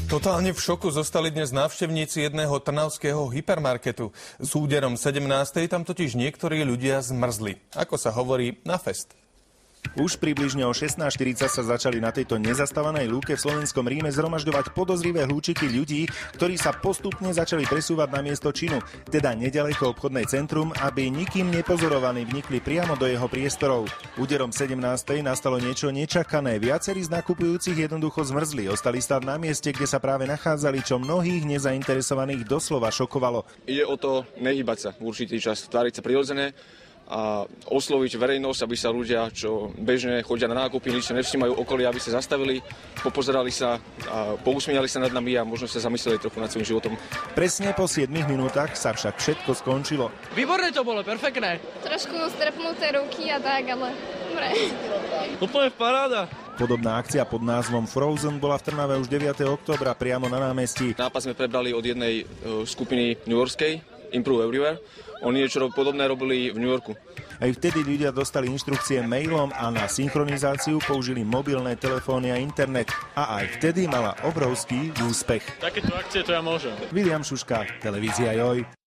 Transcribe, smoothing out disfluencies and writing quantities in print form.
Totálne v šoku zostali dnes návštevníci jedného trnavského hypermarketu. S úderom 17. tam totiž niektorí ľudia zmrzli. Ako sa hovorí, na fest. Už približne o 16:40 sa začali na tejto nezastávanej lúke v slovenskom Ríme zhromažďovať podozrivé hľúčiky ľudí, ktorí sa postupne začali presúvať na miesto činu, teda nedaleko obchodné centrum, aby nikým nepozorovaní vnikli priamo do jeho priestorov. Úderom 17. nastalo niečo nečakané. Viacerí z nakupujúcich jednoducho zmrzli, ostali stáť na mieste, kde sa práve nachádzali, čo mnohých nezainteresovaných doslova šokovalo. Ide o to nehýbať sa v určitý čas, tváriť sa prirodzené a osloviť verejnosť, aby sa ľudia, čo bežne chodia na nákupy, nič nevšímajú okolia, aby sa zastavili, popozerali sa a pousmiali sa nad nami a možno sa zamysleli trochu nad svojím životom. Presne po 7 minútach sa však všetko skončilo. Výborné to bolo, perfektné. Trošku strpnuté ruky a tak, ale dobre. Úplne paráda. Podobná akcia pod názvom Frozen bola v Trnave už 9. októbra priamo na námestí. Nápad sme prebrali od jednej skupiny newyorskej, Improve Everywhere. Oni niečo podobné robili v New Yorku. Aj vtedy ľudia dostali inštrukcie mailom a na synchronizáciu použili mobilné telefóny a internet. A aj vtedy mala obrovský úspech. Takéto akcie to ja môžem. William Šuška, televízia Joj.